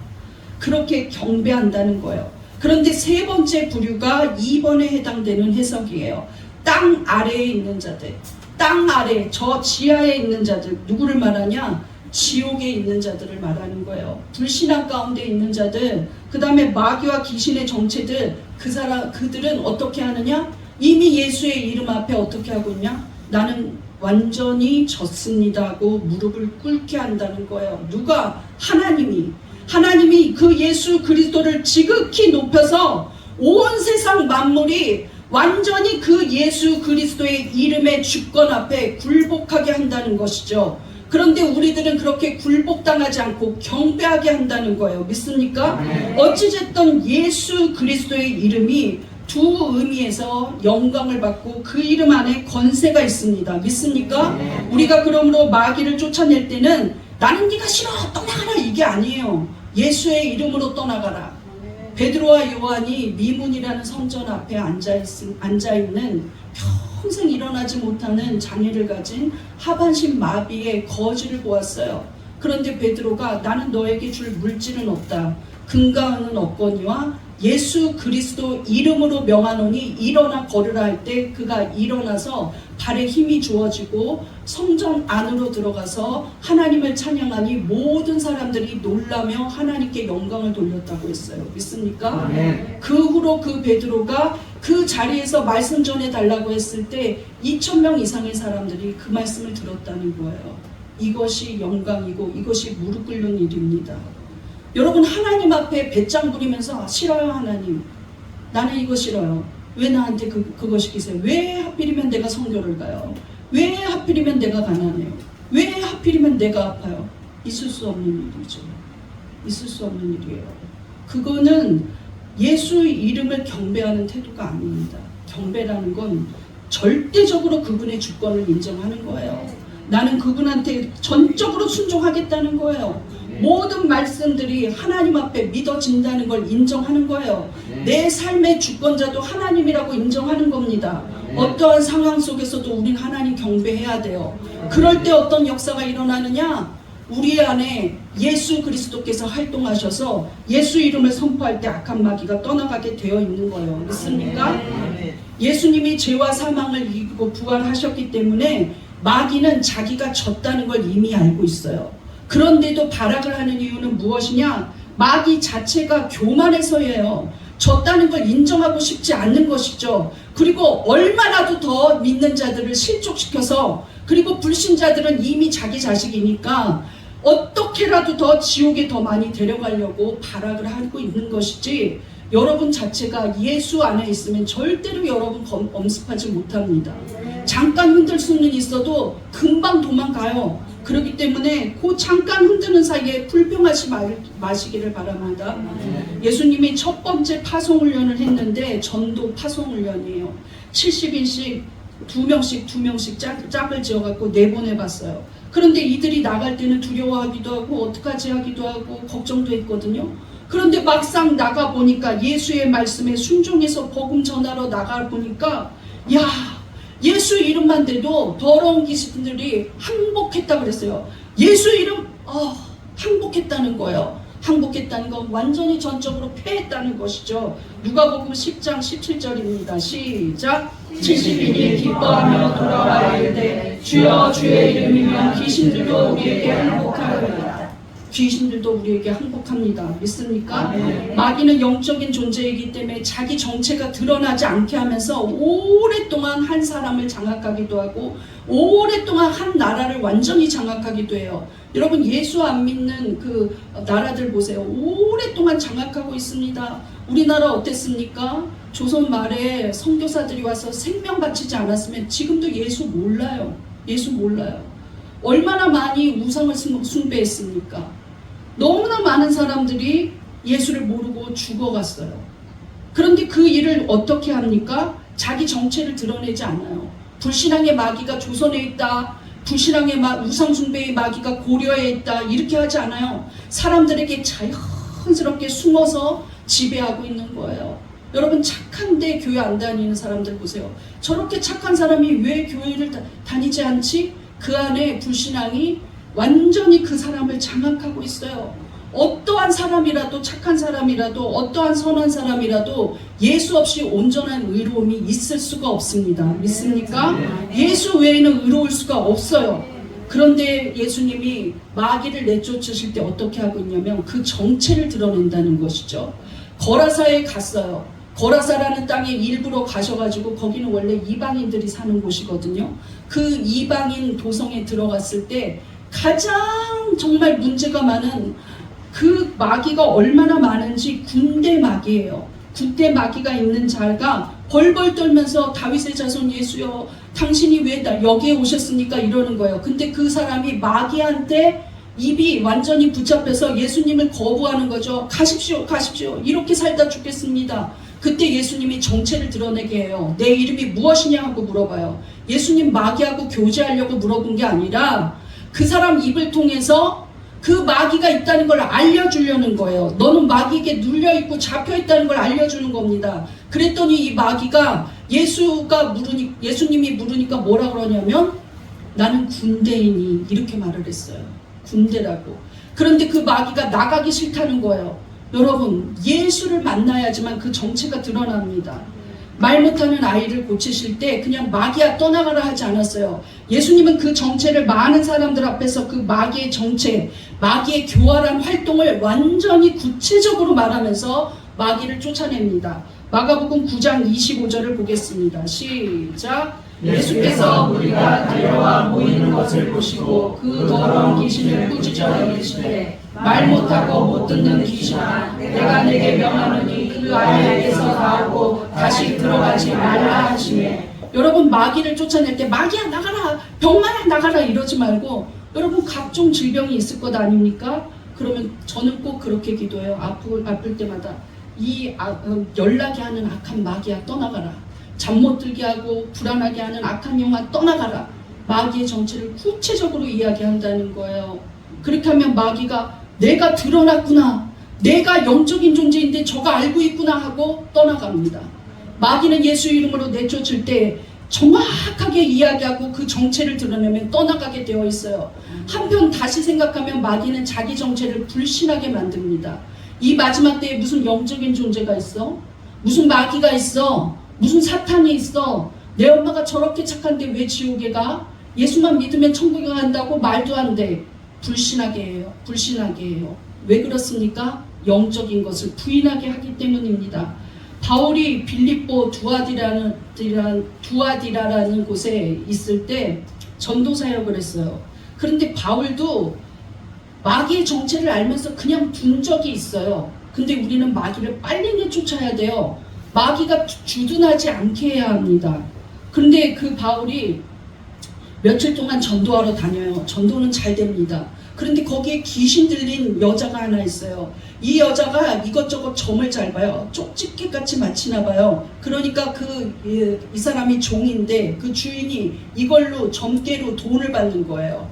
그렇게 경배한다는 거예요. 그런데 세 번째 부류가 2번에 해당되는 해석이에요. 땅 아래에 있는 자들, 땅 아래 저 지하에 있는 자들, 누구를 말하냐? 지옥에 있는 자들을 말하는 거예요. 불신앙 가운데 있는 자들, 그 다음에 마귀와 귀신의 정체들, 그들은 어떻게 하느냐? 이미 예수의 이름 앞에 어떻게 하고 있냐? 나는 완전히 졌습니다 하고 무릎을 꿇게 한다는 거예요. 누가? 하나님이 그 예수 그리스도를 지극히 높여서 온 세상 만물이 완전히 그 예수 그리스도의 이름의 주권 앞에 굴복하게 한다는 것이죠. 그런데 우리들은 그렇게 굴복당하지 않고 경배하게 한다는 거예요. 믿습니까? 어찌됐든 예수 그리스도의 이름이 두 의미에서 영광을 받고 그 이름 안에 권세가 있습니다. 믿습니까? 우리가 그러므로 마귀를 쫓아낼 때는 나는 네가 싫어 떠나가라 이게 아니에요. 예수의 이름으로 떠나가라. 베드로와 요한이 미문이라는 성전 앞에 앉아있는 평생 일어나지 못하는 장애를 가진 하반신 마비의 거지를 보았어요. 그런데 베드로가 나는 너에게 줄 물질은 없다. 금과 은은 없거니와 예수 그리스도 이름으로 명하노니 일어나 걸으라 할 때 그가 일어나서 발에 힘이 주어지고 성전 안으로 들어가서 하나님을 찬양하니 모든 사람들이 놀라며 하나님께 영광을 돌렸다고 했어요. 믿습니까? 그 후로 그 베드로가 그 자리에서 말씀 전해 달라고 했을 때 2,000명 이상의 사람들이 그 말씀을 들었다는 거예요. 이것이 영광이고 이것이 무릎 꿇는 일입니다. 여러분, 하나님 앞에 배짱 부리면서 싫어요 하나님, 나는 이거 싫어요. 왜 나한테 그거 시키세요? 왜 하필이면 내가 선교를 가요? 왜 하필이면 내가 가난해요? 왜 하필이면 내가 아파요? 있을 수 없는 일이죠. 있을 수 없는 일이에요. 그거는 예수 이름을 경배하는 태도가 아닙니다. 경배라는 건 절대적으로 그분의 주권을 인정하는 거예요. 나는 그분한테 전적으로 순종하겠다는 거예요. 모든 말씀들이 하나님 앞에 믿어진다는 걸 인정하는 거예요. 내 삶의 주권자도 하나님이라고 인정하는 겁니다. 어떠한 상황 속에서도 우린 하나님 경배해야 돼요. 그럴 때 어떤 역사가 일어나느냐? 우리 안에 예수 그리스도께서 활동하셔서 예수 이름을 선포할 때 악한 마귀가 떠나가게 되어 있는 거예요. 믿습니까? 예수님이 죄와 사망을 이기고 부활하셨기 때문에 마귀는 자기가 졌다는 걸 이미 알고 있어요. 그런데도 발악을 하는 이유는 무엇이냐? 마귀 자체가 교만해서예요. 졌다는 걸 인정하고 싶지 않는 것이죠. 그리고 얼마나도 더 믿는 자들을 실족시켜서, 그리고 불신자들은 이미 자기 자식이니까 어떻게라도 더 지옥에 더 많이 데려가려고 발악을 하고 있는 것이지, 여러분 자체가 예수 안에 있으면 절대로 여러분 엄습하지 못합니다. 잠깐 흔들 수는 있어도 금방 도망가요. 그렇기 때문에 그 잠깐 흔드는 사이에 불평하지 마시기를 바랍니다. 예수님이 첫 번째 파송훈련을 했는데 전도 파송훈련이에요. 70인씩 두 명씩 짝을 지어갖고 내보내봤어요. 그런데 이들이 나갈 때는 두려워하기도 하고 어떡하지 하기도 하고 걱정도 했거든요. 그런데 막상 나가보니까 예수의 말씀에 순종해서 복음 전하러 나가보니까 예수 이름만 대도 더러운 귀신들이 항복했다 그랬어요. 예수 이름 항복했다는 거예요. 항복했다는 건 완전히 전적으로 패했다는 것이죠. 누가복음 10장 17절입니다. 시작. 70인이 기뻐하며 돌아와 이르되 주여 주의 이름이면 귀신들도 우리에게 항복하리라. 귀신들도 우리에게 항복합니다. 믿습니까? 마귀는 영적인 존재이기 때문에 자기 정체가 드러나지 않게 하면서 오랫동안 한 사람을 장악하기도 하고 오랫동안 한 나라를 완전히 장악하기도 해요. 여러분, 예수 안 믿는 그 나라들 보세요. 오랫동안 장악하고 있습니다. 우리나라 어땠습니까? 조선 말에 선교사들이 와서 생명 바치지 않았으면 지금도 예수 몰라요. 예수 몰라요. 얼마나 많이 우상을 숭배했습니까? 너무나 많은 사람들이 예수를 모르고 죽어갔어요. 그런데 그 일을 어떻게 합니까? 자기 정체를 드러내지 않아요. 불신앙의 마귀가 조선에 있다, 불신앙의 우상숭배의 마귀가 고려에 있다, 이렇게 하지 않아요. 사람들에게 자연스럽게 숨어서 지배하고 있는 거예요. 여러분, 착한데 교회 안 다니는 사람들 보세요. 저렇게 착한 사람이 왜 교회를 다니지 않지? 그 안에 불신앙이 완전히 그 사람을 장악하고 있어요. 어떠한 사람이라도, 착한 사람이라도, 어떠한 선한 사람이라도 예수 없이 온전한 의로움이 있을 수가 없습니다. 믿습니까? 예수 외에는 의로울 수가 없어요. 그런데 예수님이 마귀를 내쫓으실 때 어떻게 하고 있냐면 그 정체를 드러낸다는 것이죠. 거라사에 갔어요. 거라사라는 땅에 일부러 가셔가지고 거기는 원래 이방인들이 사는 곳이거든요. 그 이방인 도성에 들어갔을 때 가장 정말 문제가 많은 그 마귀가 얼마나 많은지 군대 마귀예요. 군대 마귀가 있는 자가 벌벌 떨면서 다윗의 자손 예수여, 당신이 왜 여기에 오셨습니까? 이러는 거예요. 근데 그 사람이 마귀한테 입이 완전히 붙잡혀서 예수님을 거부하는 거죠. 가십시오, 가십시오. 이렇게 살다 죽겠습니다. 그때 예수님이 정체를 드러내게 해요. 내 이름이 무엇이냐 하고 물어봐요. 예수님 마귀하고 교제하려고 물어본 게 아니라 그 사람 입을 통해서 그 마귀가 있다는 걸 알려주려는 거예요. 너는 마귀에게 눌려있고 잡혀있다는 걸 알려주는 겁니다. 그랬더니 이 마귀가 예수님이 물으니까 뭐라 그러냐면 나는 군대이니, 이렇게 말을 했어요. 군대라고. 그런데 그 마귀가 나가기 싫다는 거예요. 여러분, 예수를 만나야지만 그 정체가 드러납니다. 말 못하는 아이를 고치실 때 그냥 마귀야 떠나가라 하지 않았어요. 예수님은 그 정체를 많은 사람들 앞에서 그 마귀의 정체, 마귀의 교활한 활동을 완전히 구체적으로 말하면서 마귀를 쫓아냅니다. 마가복음 9장 25절을 보겠습니다. 시작. 예수께서 우리가 달려와 모이는 것을 보시고 그 더러운 귀신을 꾸짖어 이르시되 말 못하고 못 듣는 귀신아, 내가 내게 명하노니 그 아이에게서 나오고 다시 들어가지 말라 하시매. 여러분, 마귀를 쫓아낼 때 마귀야 나가라, 병마야 나가라 이러지 말고, 여러분 각종 질병이 있을 것 아닙니까? 그러면 저는 꼭 그렇게 기도해요. 아플 때마다 연락이 하는 악한 마귀야 떠나가라, 잠 못 들게 하고 불안하게 하는 악한 영아 떠나가라. 마귀의 정체를 구체적으로 이야기한다는 거예요. 그렇게 하면 마귀가 내가 드러났구나, 내가 영적인 존재인데 저가 알고 있구나 하고 떠나갑니다. 마귀는 예수 이름으로 내쫓을 때 정확하게 이야기하고 그 정체를 드러내면 떠나가게 되어 있어요. 한편 다시 생각하면 마귀는 자기 정체를 불신하게 만듭니다. 이 마지막 때에 무슨 영적인 존재가 있어? 무슨 마귀가 있어? 무슨 사탄이 있어? 내 엄마가 저렇게 착한데 왜 지옥에 가? 예수만 믿으면 천국에 간다고 말도 안 돼. 불신하게 해요. 불신하게 해요. 왜 그렇습니까? 영적인 것을 부인하게 하기 때문입니다. 바울이 빌립보 두아디라라는 곳에 있을 때 전도 사역을 했어요. 그런데 바울도 마귀의 정체를 알면서 그냥 둔 적이 있어요. 근데 우리는 마귀를 빨리 내쫓아야 돼요. 마귀가 주둔하지 않게 해야 합니다. 그런데 그 바울이 며칠 동안 전도하러 다녀요. 전도는 잘 됩니다. 그런데 거기에 귀신 들린 여자가 하나 있어요. 이 여자가 이것저것 점을 잘 봐요. 쪽집게같이 맞히나 봐요. 그러니까 이 사람이 종인데 그 주인이 이걸로 점괘로 돈을 받는 거예요.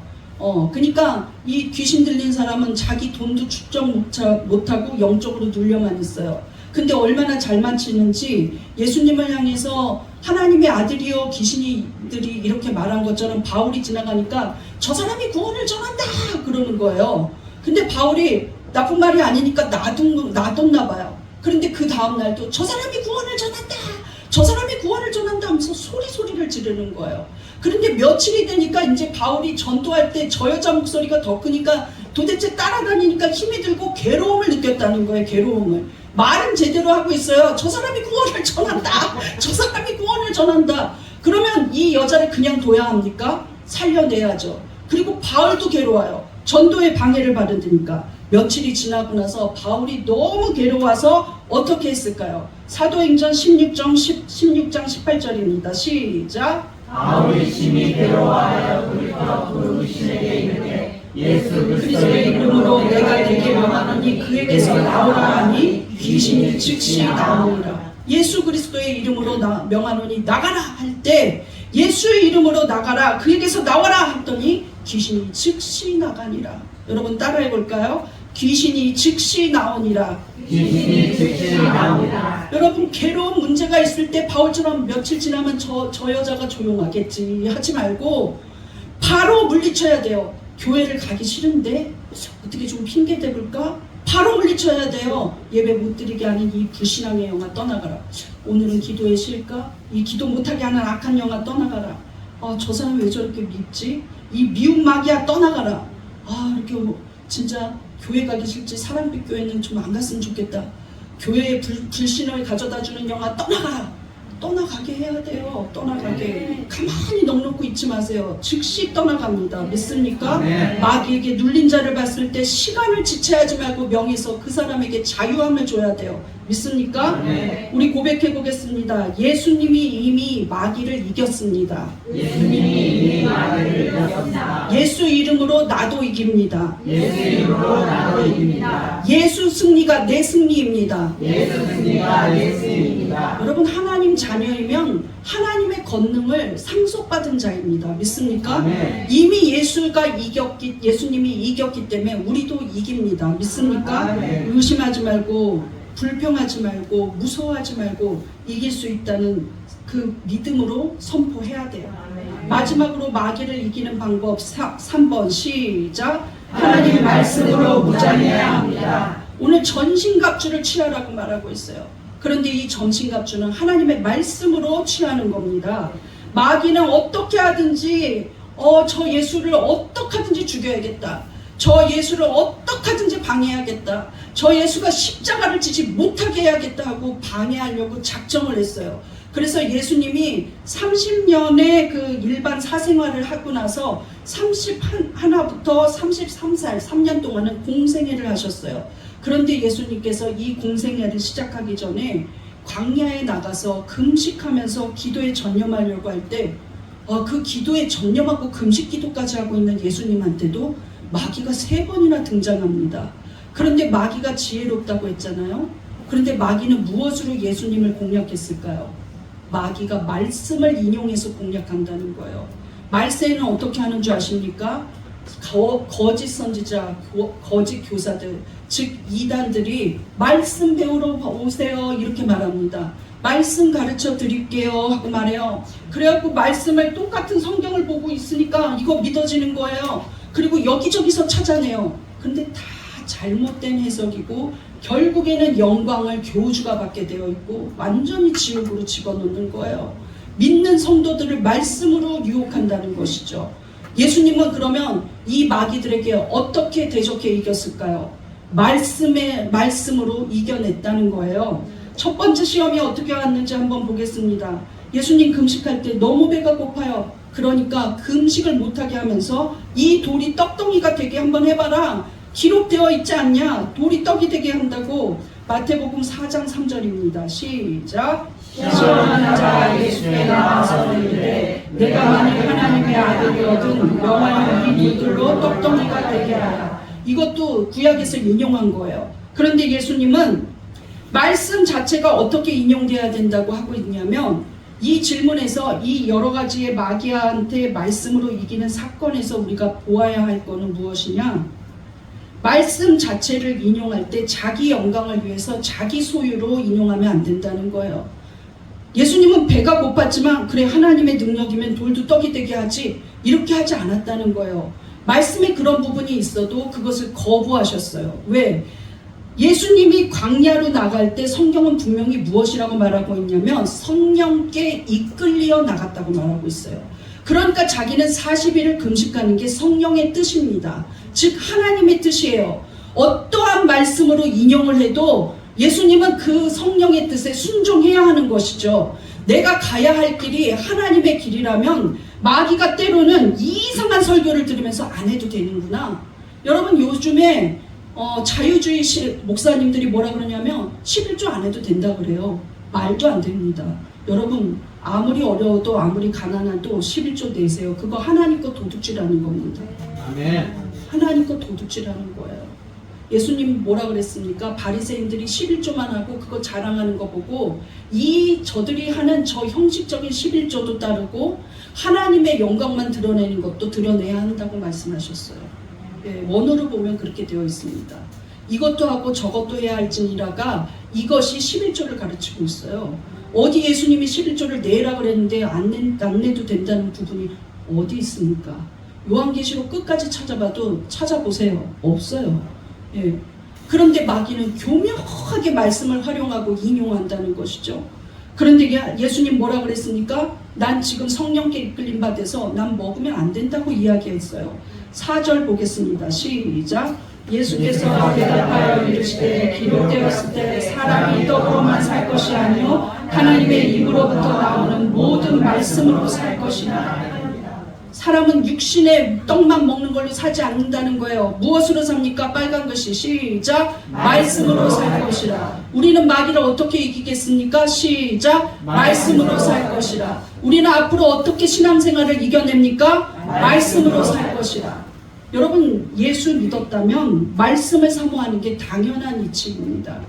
그러니까 이 귀신 들린 사람은 자기 돈도 축적 못하고 영적으로 눌려만 있어요. 근데 얼마나 잘 맞히는지 예수님을 향해서 하나님의 아들이요 귀신들이 이렇게 말한 것처럼 바울이 지나가니까 저 사람이 구원을 전한다 그러는 거예요. 근데 바울이 나쁜 말이 아니니까 놔뒀나 봐요. 그런데 그 다음날도 저 사람이 구원을 전한다, 저 사람이 구원을 전한다 하면서 소리를 지르는 거예요. 그런데 며칠이 되니까 이제 바울이 전도할 때 저 여자 목소리가 더 크니까 도대체 따라다니니까 힘이 들고 괴로움을 느꼈다는 거예요. 괴로움을. 말은 제대로 하고 있어요. 저 사람이 구원을 전한다, 저 사람이 구원을 전한다. 그러면 이 여자를 그냥 둬야 합니까? 살려내야죠. 그리고 바울도 괴로워요. 전도에 방해를 받으니까. 며칠이 지나고 나서 바울이 너무 괴로워서 어떻게 했을까요? 사도행전 16장 18절입니다. 시작. 바울이 심히 괴로워하여 돌이켜 그 귀신에게 이르되 예수 그리스도의 이름으로 내가 네게 명하노니 그에게서 나오라 하니 귀신이 즉시 나오니라. 예수 그리스도의 이름으로 명하노니 나가라 할 때 예수의 이름으로 나가라, 그에게서 나와라 했더니 귀신이 즉시 나가니라. 여러분 따라해 볼까요? 귀신이 즉시 나오니라. 귀신이 즉시 나오니라. 여러분 괴로운 문제가 있을 때 바울처럼 며칠 지나면 저 여자가 조용하겠지 하지 말고 바로 물리쳐야 돼요. 교회를 가기 싫은데 어떻게 좀 핑계 대볼까? 바로 물리쳐야 돼요. 예배 못 드리게 하는 이 불신앙의 영아 떠나가라. 오늘은 기도에 쉴까? 이 기도 못하게 하는 악한 영아 떠나가라. 저 사람 왜 저렇게 밉지? 이 미운 마귀야 떠나가라. 이렇게 진짜 교회 가기 싫지, 사랑빛 교회는 좀 안 갔으면 좋겠다. 교회에 불신을 가져다주는 영아 떠나가라. 떠나가게 해야 돼요. 떠나가게. 가만히 넉넉고 있지 마세요. 즉시 떠나갑니다. 믿습니까? 마귀에게 눌린 자를 봤을 때 시간을 지체하지 말고 명해서 그 사람에게 자유함을 줘야 돼요. 믿습니까? 우리 고백해 보겠습니다. 예수님이 이미 마귀를 이겼습니다. 예수님이 이미 마귀를 이겼습니다. 예수 이름으로 나도 이깁니다. 예수 이름으로 나도 이깁니다. 예수 승리가 내 승리입니다. 예수 승리가 내 승리입니다. 여러분 하나님 자녀이면 하나님의 권능을 상속받은 자입니다. 믿습니까? 이미 예수님이 이겼기 때문에 우리도 이깁니다. 믿습니까? 의심하지 말고 불평하지 말고 무서워하지 말고 이길 수 있다는 그 믿음으로 선포해야 돼요. 마지막으로 마귀를 이기는 방법 3번 시작. 하나님 말씀으로 무장해야 합니다. 오늘 전신갑주를 취하라고 말하고 있어요. 그런데 이 전신갑주는 하나님의 말씀으로 취하는 겁니다. 마귀는 어떻게 하든지 저 예수를 어떻게 하든지 죽여야겠다. 저 예수를 어떻게 하든지 방해하겠다. 저 예수가 십자가를 지지 못하게 해야겠다 하고 방해하려고 작정을 했어요. 그래서 예수님이 30년의 그 일반 사생활을 하고 나서 31부터 33살 3년 동안은 공생애를 하셨어요. 그런데 예수님께서 이 공생애를 시작하기 전에 광야에 나가서 금식하면서 기도에 전념하려고 할 때 그 기도에 전념하고 금식 기도까지 하고 있는 예수님한테도 마귀가 3번이나 등장합니다. 그런데 마귀가 지혜롭다고 했잖아요. 그런데 마귀는 무엇으로 예수님을 공략했을까요? 마귀가 말씀을 인용해서 공략한다는 거예요. 말세는 어떻게 하는 줄 아십니까? 거짓 선지자, 거짓 교사들, 즉 이단들이 말씀 배우러 오세요 이렇게 말합니다. 말씀 가르쳐 드릴게요 하고 말해요. 그래갖고 말씀을 똑같은 성경을 보고 있으니까 이거 믿어지는 거예요. 그리고 여기저기서 찾아내요. 근데 다 잘못된 해석이고 결국에는 영광을 교주가 받게 되어 있고 완전히 지옥으로 집어넣는 거예요. 믿는 성도들을 말씀으로 유혹한다는 것이죠. 예수님은 그러면 이 마귀들에게 어떻게 대적해 이겼을까요? 말씀으로 이겨냈다는 거예요. 첫 번째 시험이 어떻게 왔는지 한번 보겠습니다. 예수님 금식할 때 너무 배가 고파요. 그러니까 금식을 못하게 하면서 이 돌이 떡덩이가 되게 한번 해봐라. 기록되어 있지 않냐? 돌이 떡이 되게 한다고. 마태복음 4장 3절입니다. 시작. 시험하는 자가 예수께 나와서 이르되 내가 만일 하나님의 아들이거든 명하여 이 돌들로 떡덩이가 되게 하라. 이것도 구약에서 인용한 거예요. 그런데 예수님은 말씀 자체가 어떻게 인용돼야 된다고 하고 있냐면 이 질문에서 이 여러 가지의 마귀한테 말씀으로 이기는 사건에서 우리가 보아야 할 것은 무엇이냐? 말씀 자체를 인용할 때 자기 영광을 위해서 자기 소유로 인용하면 안 된다는 거예요. 예수님은 배가 고팠지만 그래 하나님의 능력이면 돌도 떡이 되게 하지 이렇게 하지 않았다는 거예요. 말씀에 그런 부분이 있어도 그것을 거부하셨어요. 왜? 예수님이 광야로 나갈 때 성경은 분명히 무엇이라고 말하고 있냐면 성령께 이끌려 나갔다고 말하고 있어요. 그러니까 자기는 40일을 금식하는 게 성령의 뜻입니다. 즉 하나님의 뜻이에요. 어떠한 말씀으로 인용을 해도 예수님은 그 성령의 뜻에 순종해야 하는 것이죠. 내가 가야 할 길이 하나님의 길이라면 마귀가 때로는 이상한 설교를 들으면서 안 해도 되는구나. 여러분 요즘에 자유주의 목사님들이 뭐라 그러냐면 11조 안 해도 된다 그래요. 말도 안 됩니다. 여러분 아무리 어려워도 아무리 가난해도 11조 내세요. 그거 하나님 거 도둑질하는 겁니다. 아멘. 하나님 거 도둑질하는 거예요. 예수님 뭐라 그랬습니까? 바리새인들이 11조만 하고 그거 자랑하는 거 보고 저들이 하는 저 형식적인 11조도 따르고 하나님의 영광만 드러내는 것도 드러내야 한다고 말씀하셨어요. 예, 원어로 보면 그렇게 되어 있습니다. 이것도 하고 저것도 해야 할지니라가 이것이 11조를 가르치고 있어요. 어디 예수님이 11조를 내라 그랬는데 안 내도 된다는 부분이 어디 있습니까? 요한계시록 끝까지 찾아보세요. 없어요. 예. 그런데 마귀는 교묘하게 말씀을 활용하고 인용한다는 것이죠. 그런데 예수님 뭐라 그랬습니까? 난 지금 성령께 이끌림 받아서 난 먹으면 안 된다고 이야기했어요. 4절 보겠습니다. 시작. 예수께서 대답하여 이르시되 기록되었을 때 사람이 떡으로만 살 것이 아니요 하나님의 입으로부터 나오는 모든 말씀으로 살 것이라. 사람은 육신의 떡만 먹는 걸로 사지 않는다는 거예요. 무엇으로 삽니까? 빨간 것이. 시작. 말씀으로 살 것이라. 우리는 마귀를 어떻게 이기겠습니까? 시작. 말씀으로 살 것이라. 우리는 앞으로 어떻게 신앙생활을 이겨냅니까? 말씀으로 살 것이라. 여러분 예수 믿었다면 말씀을 사모하는 게 당연한 이치입니다.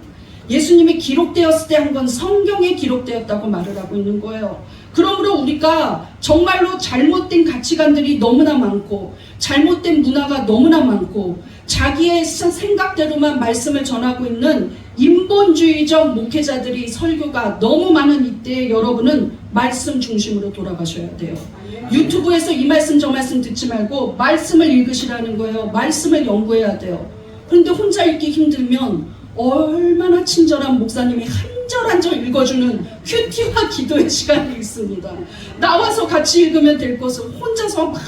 예수님이 기록되었을 때 한 건 성경에 기록되었다고 말을 하고 있는 거예요. 그러므로 우리가 정말로 잘못된 가치관들이 너무나 많고 잘못된 문화가 너무나 많고 자기의 생각대로만 말씀을 전하고 있는 인본주의적 목회자들이 설교가 너무 많은 이때 여러분은 말씀 중심으로 돌아가셔야 돼요. 유튜브에서 이 말씀 저 말씀 듣지 말고 말씀을 읽으시라는 거예요. 말씀을 연구해야 돼요. 그런데 혼자 읽기 힘들면 얼마나 친절한 목사님이 한 절 한 절 읽어주는 큐티와 기도의 시간이 있습니다. 나와서 같이 읽으면 될 것을 혼자서 막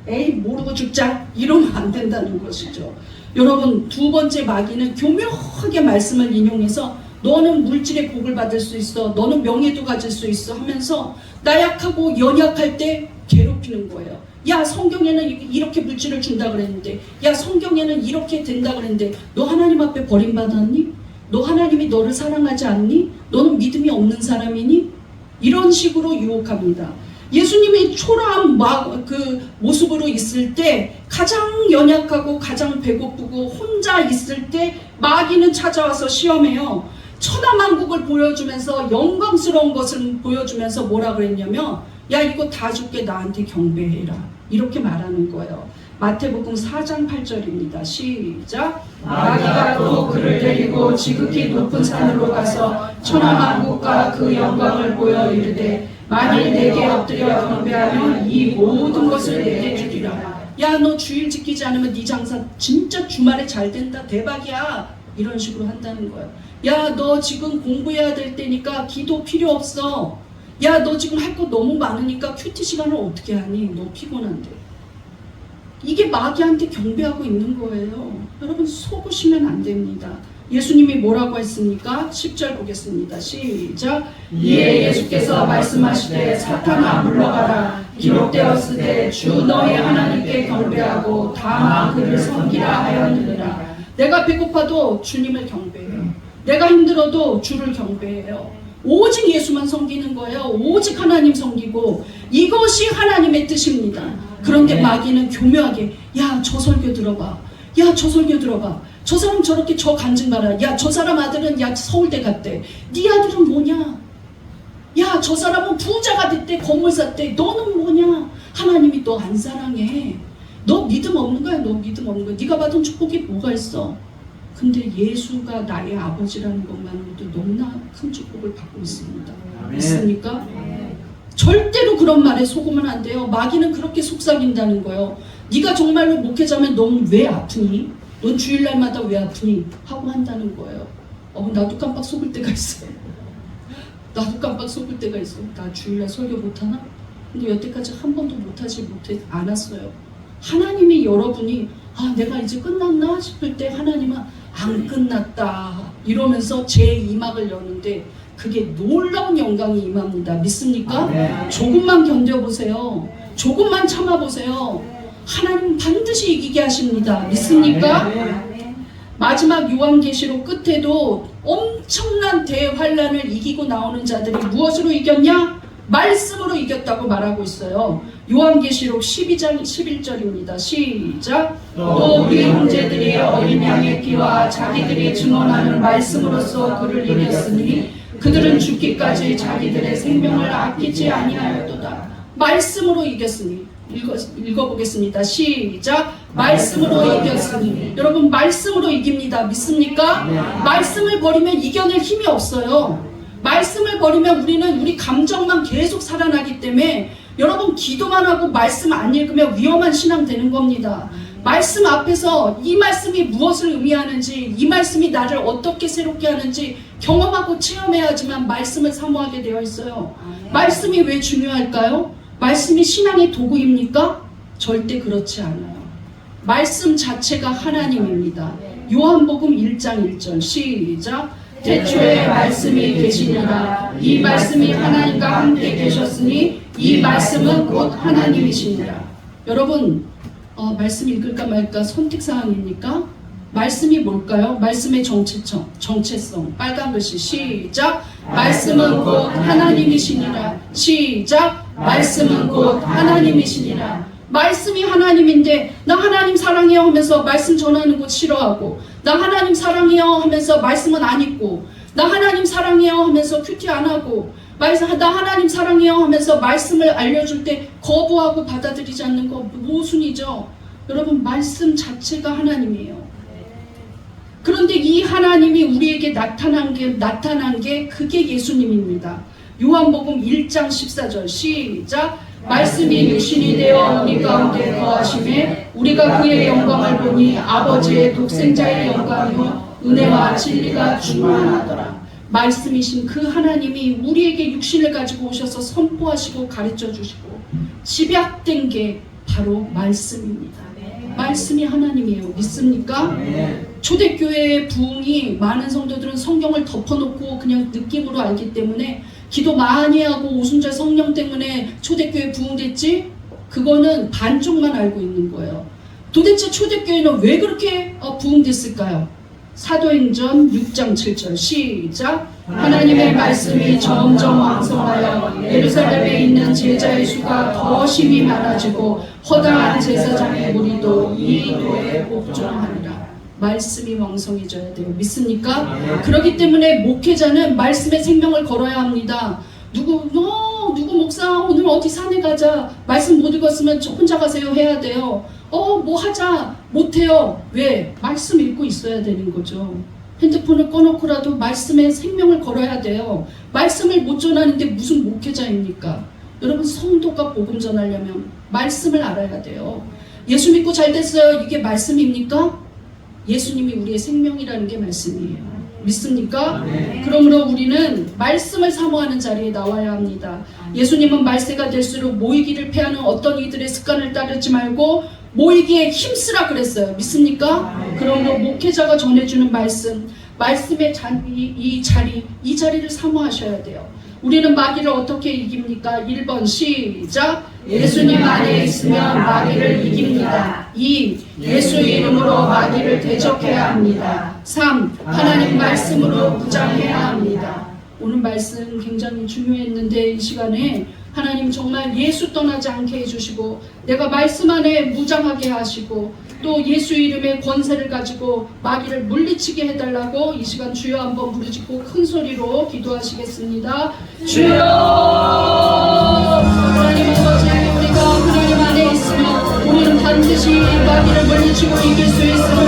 에이 모르고 죽자 이러면 안 된다는 것이죠. 여러분, 두 번째 마귀는 교묘하게 말씀을 인용해서 너는 물질의 복을 받을 수 있어, 너는 명예도 가질 수 있어 하면서 나약하고 연약할 때 괴롭히는 거예요. 야, 성경에는 이렇게 물질을 준다 그랬는데, 야, 성경에는 이렇게 된다 그랬는데 너 하나님 앞에 버림받았니? 너 하나님이 너를 사랑하지 않니? 너는 믿음이 없는 사람이니? 이런 식으로 유혹합니다. 예수님이 초라한 그 모습으로 있을 때, 가장 연약하고 가장 배고프고 혼자 있을 때 마귀는 찾아와서 시험해요. 천하만국을 보여주면서, 영광스러운 것을 보여주면서 뭐라 그랬냐면, 야, 이거 다 줄게, 나한테 경배해라, 이렇게 말하는 거예요. 마태복음 4장 8절입니다. 시작. 마귀가 또 그를 데리고 지극히 높은 산으로 가서 천하만국과 그 영광을 보여 이르되, 만일 내게 엎드려 경배하면 이 모든 것을 내게 주리라. 야, 너 주일 지키지 않으면 네 장사 진짜 주말에 잘 된다, 대박이야, 이런 식으로 한다는 거예요. 야, 너 지금 공부해야 될 때니까 기도 필요 없어. 야, 너 지금 할 거 너무 많으니까 큐티 시간을 어떻게 하니? 너 피곤한데. 이게 마귀한테 경배하고 있는 거예요. 여러분, 속으시면 안 됩니다. 예수님이 뭐라고 했습니까? 10절 보겠습니다. 시작. 이에 예수께서 말씀하시되, 사탄아 물러가라. 기록되었으되 주 너의 하나님께 경배하고 다만 그를 섬기라 하였느니라. 내가 배고파도 주님을 경배해요. 내가 힘들어도 주를 경배해요. 오직 예수만 섬기는 거예요. 오직 하나님 섬기고, 이것이 하나님의 뜻입니다. 그런데 마귀는 교묘하게, 야, 저 설교 들어봐. 야, 저 설교 들어봐. 저 사람 저렇게 저 간증 봐라. 야, 저 사람 아들은 야 서울대 갔대. 네 아들은 뭐냐? 야, 저 사람은 부자가 됐대. 건물 샀대. 너는 뭐냐? 하나님이 너 안 사랑해. 너 믿음 없는 거야. 너 믿음 없는 거야. 네가 받은 축복이 뭐가 있어? 근데 예수가 나의 아버지라는 것만으로도 너무나 큰 축복을 받고 있습니다. 믿습니까? 절대로 그런 말에 속으면 안 돼요. 마귀는 그렇게 속삭인다는 거예요. 네가 정말로 목회자면 넌 왜 아프니? 넌 주일날마다 왜 아프니? 하고 한다는 거예요. 나도 깜빡 속을 때가 있어요. 나도 깜빡 속을 때가 있어. 나 주일날 설교 못하나? 근데 여태까지 한 번도 못하지 않았어요. 하나님이 여러분이 내가 이제 끝났나 싶을 때 하나님은 안 끝났다 이러면서 제 이막을 여는데 그게 놀라운 영광이 임합니다. 믿습니까? 조금만 견뎌보세요. 조금만 참아보세요. 하나님 반드시 이기게 하십니다. 믿습니까? 마지막 요한계시록 끝에도 엄청난 대환란을 이기고 나오는 자들이 무엇으로 이겼냐? 말씀으로 이겼다고 말하고 있어요. 요한계시록 12장 11절입니다. 시작. 또 우리 형제들이 어린 양의 피와 자기들이 증언하는 말씀으로써 그를 이겼으니 그들은 죽기까지 자기들의 생명을 아끼지 아니하였도다. 말씀으로 이겼으니. 읽어보겠습니다. 시작. 말씀으로 이겼으니. 여러분, 말씀으로 이깁니다. 믿습니까? 말씀을 버리면 이겨낼 힘이 없어요. 말씀을 버리면 우리는 우리 감정만 계속 살아나기 때문에 여러분, 기도만 하고 말씀 안 읽으면 위험한 신앙 되는 겁니다. 말씀 앞에서 이 말씀이 무엇을 의미하는지, 이 말씀이 나를 어떻게 새롭게 하는지 경험하고 체험해야지만 말씀을 사모하게 되어 있어요. 말씀이 왜 중요할까요? 말씀이 신앙의 도구입니까? 절대 그렇지 않아요. 말씀 자체가 하나님입니다. 요한복음 1장 1절 시작. 태초에 말씀이 계시니라. 이 말씀이 하나님과 함께 계셨으니 이 말씀은 곧 하나님이시니라. 여러분, 말씀 읽을까 말까 선택사항입니까? 말씀이 뭘까요? 말씀의 정체성. 빨간 글씨 시작. 말씀은 곧 하나님이시니라. 시작. 말씀은 곧 하나님이시니라. 말씀이 하나님인데 나 하나님 사랑해요 하면서 말씀 전하는 것 싫어하고, 나 하나님 사랑해요 하면서 말씀은 안 읽고, 나 하나님 사랑해요 하면서 큐티 안 하고, 나 하나님 사랑해요 하면서 말씀을 알려줄 때 거부하고 받아들이지 않는 거 모순이죠. 여러분, 말씀 자체가 하나님이에요. 그런데 이 하나님이 우리에게 나타난 게 그게 예수님입니다. 요한복음 1장 14절 시작. 말씀이 육신이 되어 우리 가운데 거하심에 우리가 그의 영광을 보니 아버지의 독생자의 영광이요 은혜와 진리가 충만하더라. 말씀이신 그 하나님이 우리에게 육신을 가지고 오셔서 선포하시고 가르쳐 주시고 집약된 게 바로 말씀입니다. 말씀이 하나님이에요. 믿습니까? 초대교회의 부흥이 많은 성도들은 성경을 덮어놓고 그냥 느낌으로 알기 때문에 기도 많이 하고 오순절 성령 때문에 초대교회 부흥됐지? 그거는 반쪽만 알고 있는 거예요. 도대체 초대교회는 왜 그렇게 부흥됐을까요? 사도행전 6장 7절 시작. 하나님의 말씀이 점점 왕성하여 예루살렘에 있는 제자의 수가 더 심히 많아지고 허다한 제사장의 무리도 이 도에 복종하니라. 말씀이 왕성해져야 돼요. 믿습니까? 그렇기 때문에 목회자는 말씀의 생명을 걸어야 합니다. 누구 목사 오늘 어디 산에 가자. 말씀 못 읽었으면 혼자 가세요 해야 돼요. 뭐 하자. 못해요. 왜? 말씀 읽고 있어야 되는 거죠. 핸드폰을 꺼놓고라도 말씀의 생명을 걸어야 돼요. 말씀을 못 전하는데 무슨 목회자입니까? 여러분, 성도가 복음 전하려면 말씀을 알아야 돼요. 예수 믿고 잘 됐어요. 이게 말씀입니까? 예수님이 우리의 생명이라는 게 말씀이에요. 믿습니까? 그러므로 우리는 말씀을 사모하는 자리에 나와야 합니다. 예수님은 말세가 될수록 모이기를 패하는 어떤 이들의 습관을 따르지 말고 모이기에 힘쓰라 그랬어요. 믿습니까? 그러므로 목회자가 전해주는 말씀의 이 자리를 사모하셔야 돼요. 우리는 마귀를 어떻게 이깁니까? 1번 시작. 예수님 안에 있으면 마귀를 이깁니다. 2. 예수 이름으로 마귀를 대적해야 합니다. 3. 하나님 말씀으로 무장해야 합니다. 오늘 말씀 굉장히 중요했는데 이 시간에 하나님 정말 예수 떠나지 않게 해주시고 내가 말씀 안에 무장하게 하시고 또 예수 이름의 권세를 가지고 마귀를 물리치게 해달라고 이 시간 주여 한번 부르짖고 큰 소리로 기도하시겠습니다. 주여! 하나님 아버지, 우리가 하나님 안에 있으면 우리는 반드시 마귀를 물리치고 이길 수 있습니다.